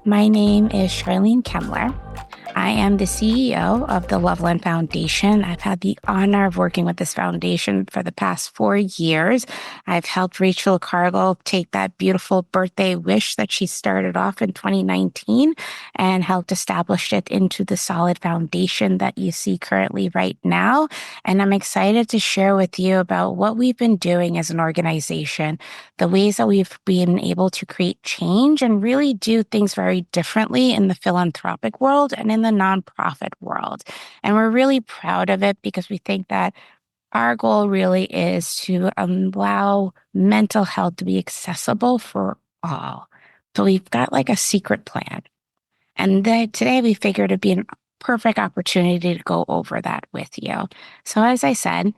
My name is Sharlene Kemler. I am the CEO of the Loveland Foundation. I've had the honor of working with this foundation for the past 4 years. I've helped Rachel Cargill take that beautiful birthday wish that she started off in 2019 and helped establish it into the solid foundation that you see currently right now. And I'm excited to share with you about what we've been doing as an organization, the ways that we've been able to create change and really do things very differently in the philanthropic world and in the nonprofit world. And we're really proud of it because we think that our goal really is to allow mental health to be accessible for all. So we've got like a secret plan. And today we figured it'd be a perfect opportunity to go over that with you. So as I said,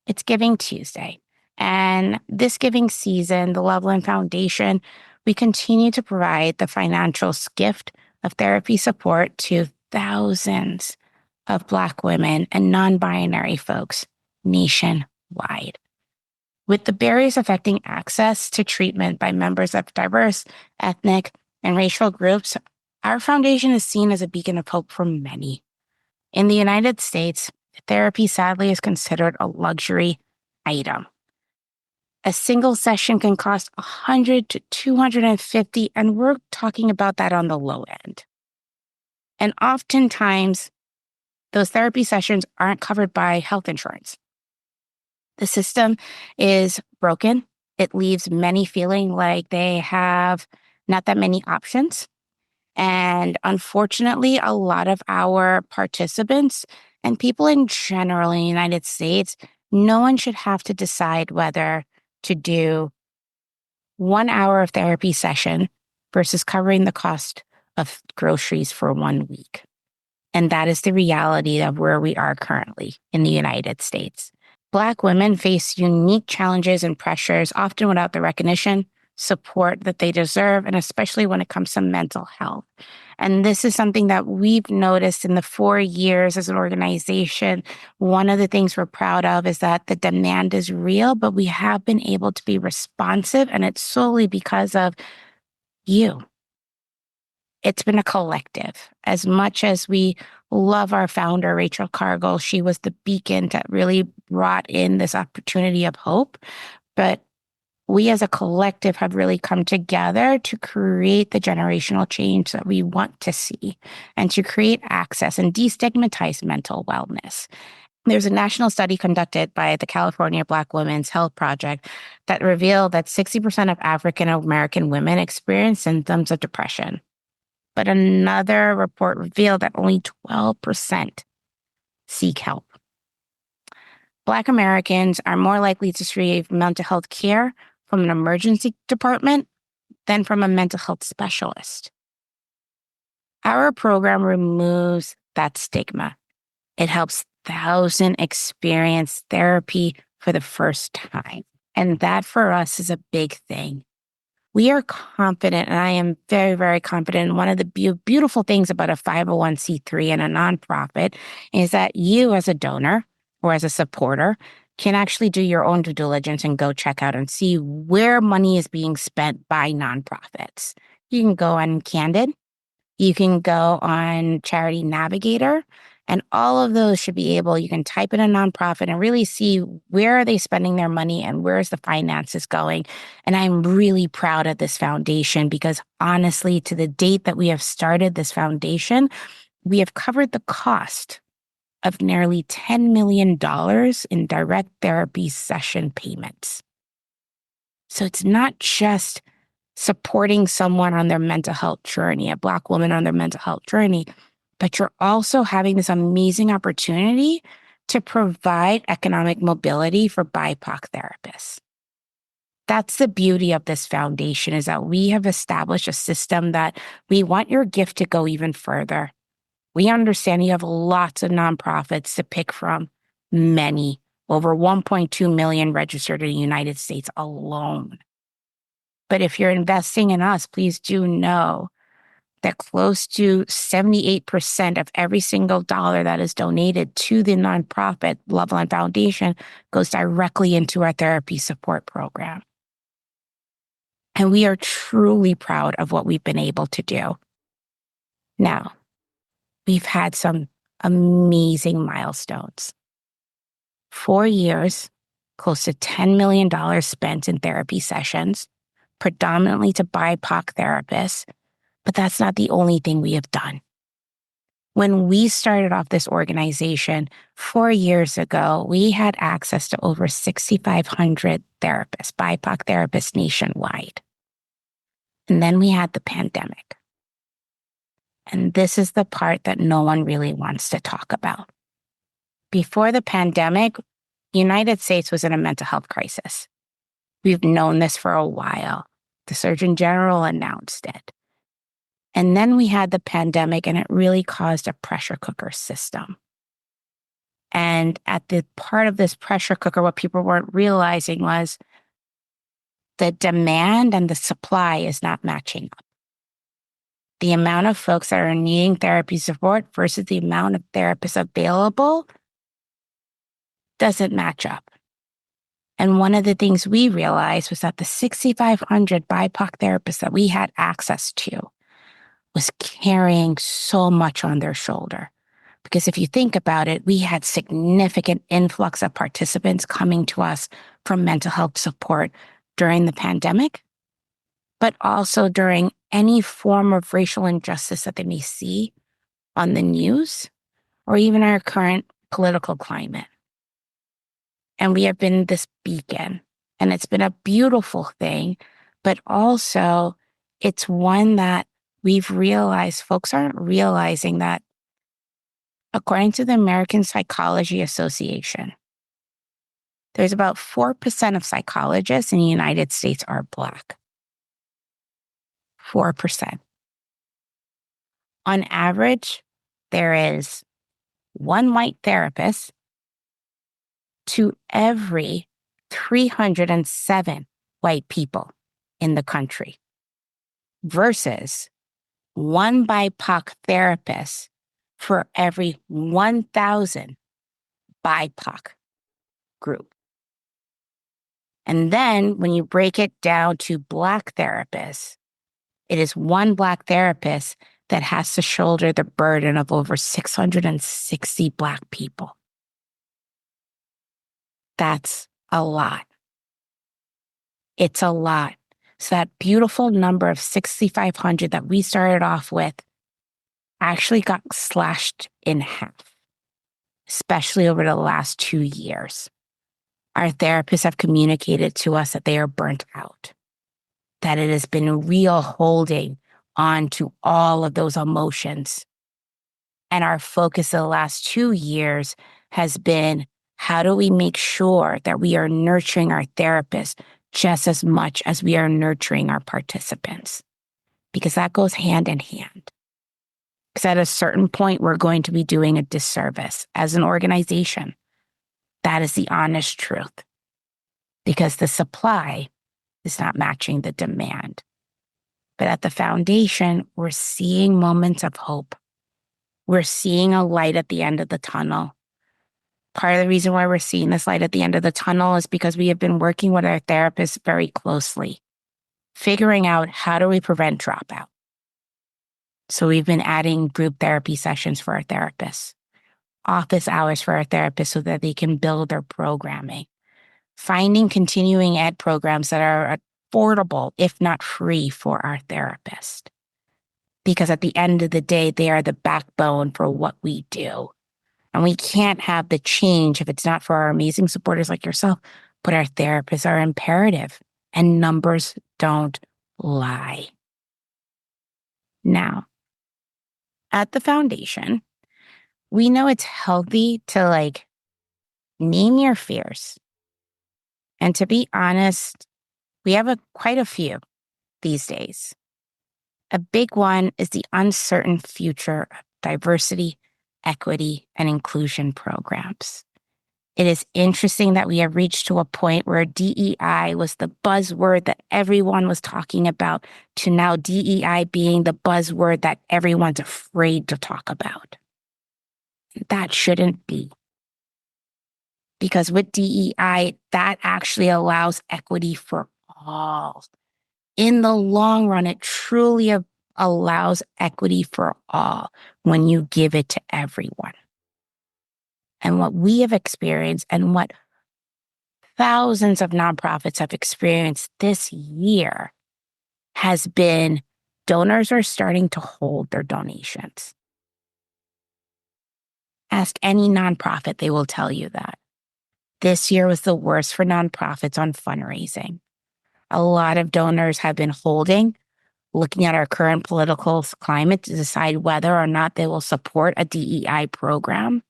it's Giving Tuesday. And this giving season, the Loveland Foundation, we continue to provide the financial gift of therapy support to thousands of Black women and non-binary folks nationwide. With the barriers affecting access to treatment by members of diverse, ethnic, and racial groups, our foundation is seen as a beacon of hope for many. In the United States, therapy sadly is considered a luxury item. A single session can cost $100 to $250, and we're talking about that on the low end. And oftentimes, those therapy sessions aren't covered by health insurance. The system is broken. It leaves many feeling like they have not that many options. And unfortunately, a lot of our participants and people in general in the United States, no one should have to decide whether to do 1 hour of therapy session versus covering the cost of groceries for 1 week. And that is the reality of where we are currently in the United States. Black women face unique challenges and pressures, often without the recognition, support that they deserve, and especially when it comes to mental health. And this is something that we've noticed in the 4 years as an organization. One of the things we're proud of is that the demand is real, but we have been able to be responsive, and it's solely because of you. It's been a collective. As much as we love our founder, Rachel Cargill, she was the beacon that really brought in this opportunity of hope. But we as a collective have really come together to create the generational change that we want to see and to create access and destigmatize mental wellness. There's a national study conducted by the California Black Women's Health Project that revealed that 60% of African American women experience symptoms of depression. But another report revealed that only 12% seek help. Black Americans are more likely to receive mental health care from an emergency department than from a mental health specialist. Our program removes that stigma. It helps thousands experience therapy for the first time. And that for us is a big thing. We are confident, and I am very, very confident. And one of the beautiful things about a 501c3 and a nonprofit is that you as a donor or as a supporter can actually do your own due diligence and go check out and see where money is being spent by nonprofits. You can go on Candid, you can go on Charity Navigator, and all of those should be able, you can type in a nonprofit and really see where are they spending their money and where's the finances going. And I'm really proud of this foundation because honestly, to the date that we have started this foundation, we have covered the cost of nearly $10 million in direct therapy session payments. So it's not just supporting someone on their mental health journey, a Black woman on their mental health journey, but you're also having this amazing opportunity to provide economic mobility for BIPOC therapists. That's the beauty of this foundation, is that we have established a system that we want your gift to go even further. We understand you have lots of nonprofits to pick from, many, over 1.2 million registered in the United States alone. But if you're investing in us, please do know that close to 78% of every single dollar that is donated to the nonprofit Loveland Foundation goes directly into our therapy support program. And we are truly proud of what we've been able to do. Now, we've had some amazing milestones. 4 years, close to $10 million spent in therapy sessions, predominantly to BIPOC therapists, but that's not the only thing we have done. When we started off this organization 4 years ago, we had access to over 6,500 therapists, BIPOC therapists nationwide. And then we had the pandemic. And this is the part that no one really wants to talk about. Before the pandemic, the United States was in a mental health crisis. We've known this for a while. The Surgeon General announced it. And then we had the pandemic, and it really caused a pressure cooker system. And at the part of this pressure cooker, what people weren't realizing was the demand and the supply is not matching up. The amount of folks that are needing therapy support versus the amount of therapists available doesn't match up. And one of the things we realized was that the 6,500 BIPOC therapists that we had access to was carrying so much on their shoulder. Because if you think about it, we had significant influx of participants coming to us from mental health support during the pandemic, but also during any form of racial injustice that they may see on the news or even our current political climate. And we have been this beacon, and it's been a beautiful thing, but also it's one that we've realized folks aren't realizing that according to the American Psychology Association, there's about 4% of psychologists in the United States are Black. 4%. On average, there is one white therapist to every 307 white people in the country versus one BIPOC therapist for every 1,000 BIPOC group. And then when you break it down to Black therapists, it is one Black therapist that has to shoulder the burden of over 660 Black people. That's a lot. It's a lot. So that beautiful number of 6,500 that we started off with actually got slashed in half, especially over the last 2 years. Our therapists have communicated to us that they are burnt out, that it has been a real holding on to all of those emotions. And our focus the last 2 years has been, how do we make sure that we are nurturing our therapists just as much as we are nurturing our participants? Because that goes hand in hand. Because at a certain point, we're going to be doing a disservice as an organization. That is the honest truth. Because the supply is not matching the demand. But at the foundation, we're seeing moments of hope. We're seeing a light at the end of the tunnel. Part of the reason why we're seeing this light at the end of the tunnel is because we have been working with our therapists very closely, figuring out how do we prevent dropout. So we've been adding group therapy sessions for our therapists, office hours for our therapists so that they can build their programming, finding continuing ed programs that are affordable, if not free, for our therapists. Because at the end of the day, they are the backbone for what we do. And we can't have the change if it's not for our amazing supporters like yourself, but our therapists are imperative, and numbers don't lie. Now, at the foundation, we know it's healthy to name your fears. And to be honest, we have quite a few these days. A big one is the uncertain future of diversity, equity, and inclusion programs. It is interesting that we have reached to a point where DEI was the buzzword that everyone was talking about, to now DEI being the buzzword that everyone's afraid to talk about. That shouldn't be. Because with DEI, that actually allows equity for all. In the long run, it truly allows equity for all when you give it to everyone. And what we have experienced and what thousands of nonprofits have experienced this year has been donors are starting to hold their donations. Ask any nonprofit, they will tell you that. This year was the worst for nonprofits on fundraising. A lot of donors have been holding, looking at our current political climate to decide whether or not they will support a DEI program.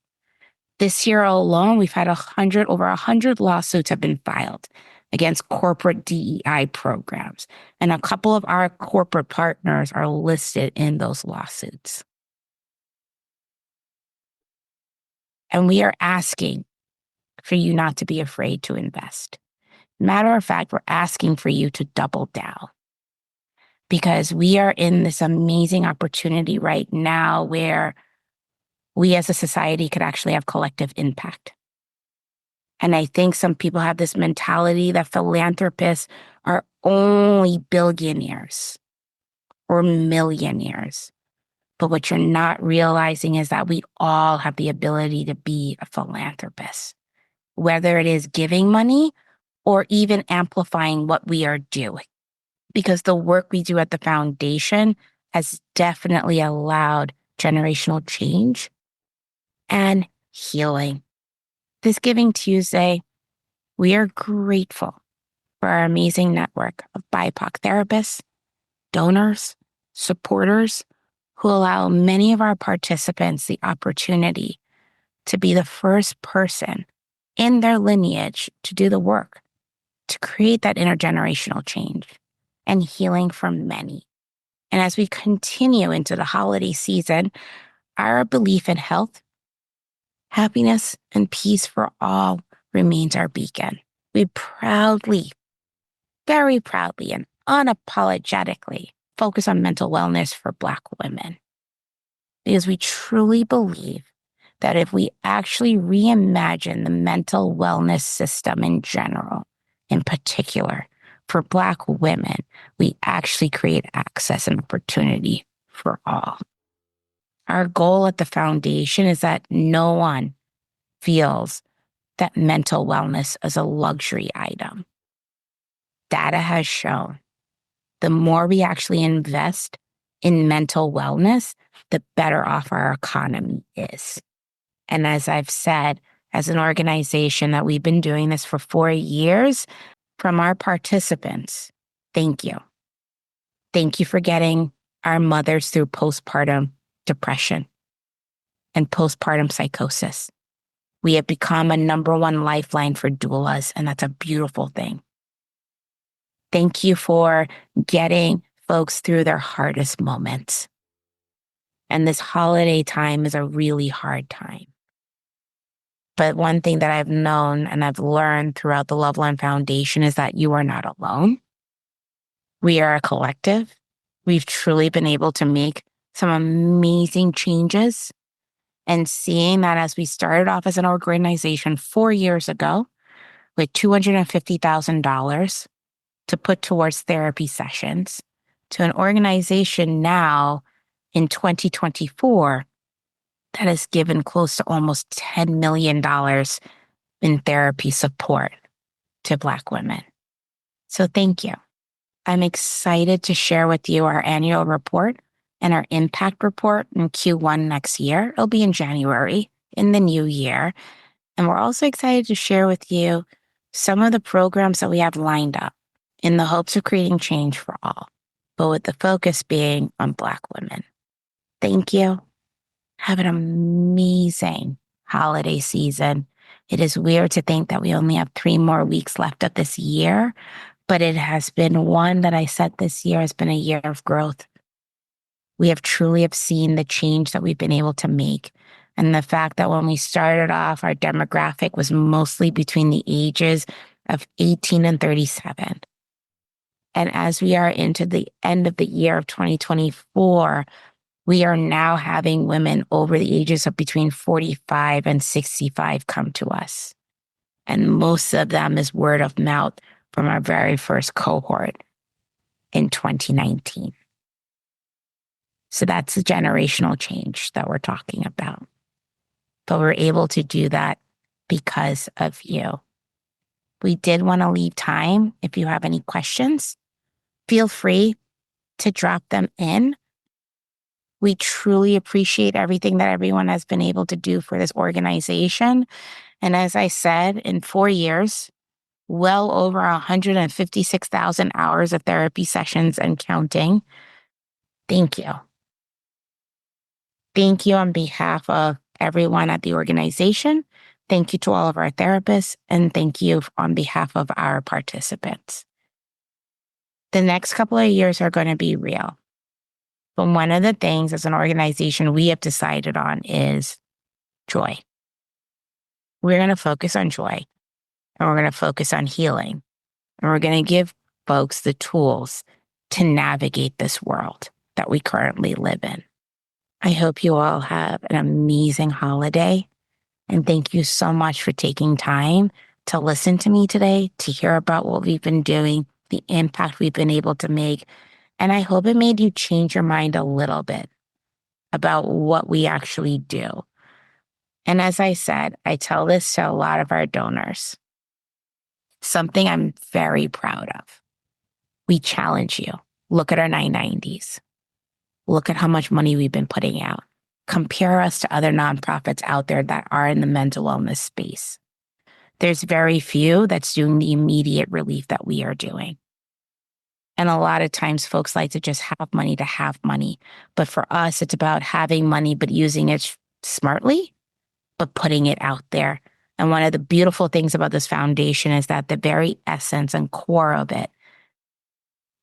This year alone, we've had over 100 lawsuits have been filed against corporate DEI programs. And a couple of our corporate partners are listed in those lawsuits. And we are asking for you not to be afraid to invest. Matter of fact, we're asking for you to double down because we are in this amazing opportunity right now where we as a society could actually have collective impact. And I think some people have this mentality that philanthropists are only billionaires or millionaires. But what you're not realizing is that we all have the ability to be a philanthropist, whether it is giving money or even amplifying what we are doing. Because the work we do at the foundation has definitely allowed generational change and healing. This Giving Tuesday, we are grateful for our amazing network of BIPOC therapists, donors, supporters who allow many of our participants the opportunity to be the first person in their lineage to do the work, to create that intergenerational change and healing for many. And as we continue into the holiday season, our belief in health, happiness, and peace for all remains our beacon. We proudly, very proudly, and unapologetically focus on mental wellness for Black women because we truly believe that if we actually reimagine the mental wellness system in general, in particular for Black women, we actually create access and opportunity for all. Our goal at the foundation is that no one feels that mental wellness is a luxury item. Data has shown the more we actually invest in mental wellness, the better off our economy is. And as I've said, as an organization that we've been doing this for 4 years, from our participants, thank you. Thank you for getting our mothers through postpartum depression and postpartum psychosis. We have become a #1 lifeline for doulas, and that's a beautiful thing. Thank you for getting folks through their hardest moments. And this holiday time is a really hard time. But one thing that I've known and I've learned throughout the Loveland Foundation is that you are not alone. We are a collective. We've truly been able to make some amazing changes. And seeing that as we started off as an organization 4 years ago with $250,000 to put towards therapy sessions to an organization now in 2024 that has given close to almost $10 million in therapy support to Black women. So thank you. I'm excited to share with you our annual report and our impact report in Q1 next year. It'll be in January in the new year. And we're also excited to share with you some of the programs that we have lined up in the hopes of creating change for all, but with the focus being on Black women. Thank you. Have an amazing holiday season. It is weird to think that we only have 3 more weeks left of this year, but it has been one that I said this year has been a year of growth. We have truly have seen the change that we've been able to make. And the fact that when we started off, our demographic was mostly between the ages of 18 and 37. And as we are into the end of the year of 2024, we are now having women over the ages of between 45 and 65 come to us. And most of them is word of mouth from our very first cohort in 2019. So that's the generational change that we're talking about. But we're able to do that because of you. We did want to leave time. If you have any questions, feel free to drop them in. We truly appreciate everything that everyone has been able to do for this organization. And as I said, in 4 years, well over 156,000 hours of therapy sessions and counting. Thank you. Thank you on behalf of everyone at the organization. Thank you to all of our therapists, and thank you on behalf of our participants. The next couple of years are going to be real. But one of the things as an organization we have decided on is joy. We're going to focus on joy, and we're going to focus on healing, and we're going to give folks the tools to navigate this world that we currently live in. I hope you all have an amazing holiday. And thank you so much for taking time to listen to me today, to hear about what we've been doing, the impact we've been able to make. And I hope it made you change your mind a little bit about what we actually do. And as I said, I tell this to a lot of our donors, something I'm very proud of. We challenge you. Look at our 990s. Look at how much money we've been putting out. Compare us to other nonprofits out there that are in the mental wellness space. There's very few that's doing the immediate relief that we are doing. And a lot of times folks like to just have money to have money. But for us, it's about having money, but using it smartly, but putting it out there. And one of the beautiful things about this foundation is that the very essence and core of it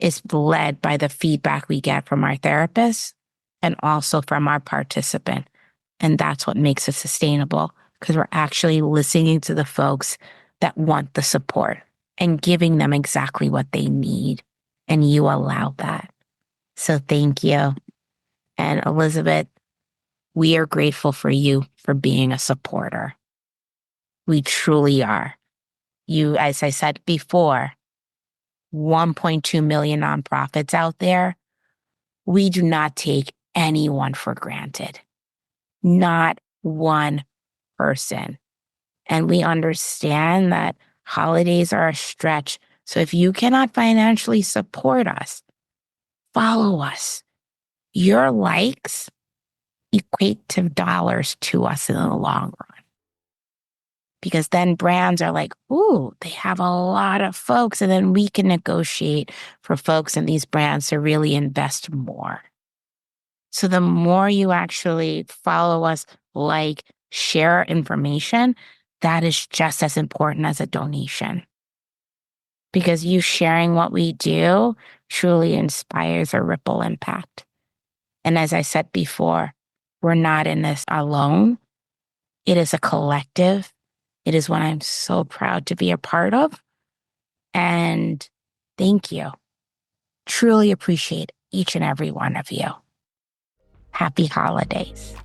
is led by the feedback we get from our therapists and also from our participant. And that's what makes it sustainable, because we're actually listening to the folks that want the support and giving them exactly what they need. And you allow that. So thank you. And Elizabeth, we are grateful for you for being a supporter. We truly are. You, as I said before, 1.2 million nonprofits out there. We do not take anyone for granted. Not one person. And we understand that holidays are a stretch. So if you cannot financially support us, follow us. Your likes equate to dollars to us in the long run. Because then brands are like, ooh, they have a lot of folks. And then we can negotiate for folks in these brands to really invest more. So the more you actually follow us, like, share information, that is just as important as a donation. Because you sharing what we do truly inspires a ripple impact. And as I said before, we're not in this alone. It is a collective. It is what I'm so proud to be a part of. And thank you. Truly appreciate each and every one of you. Happy holidays.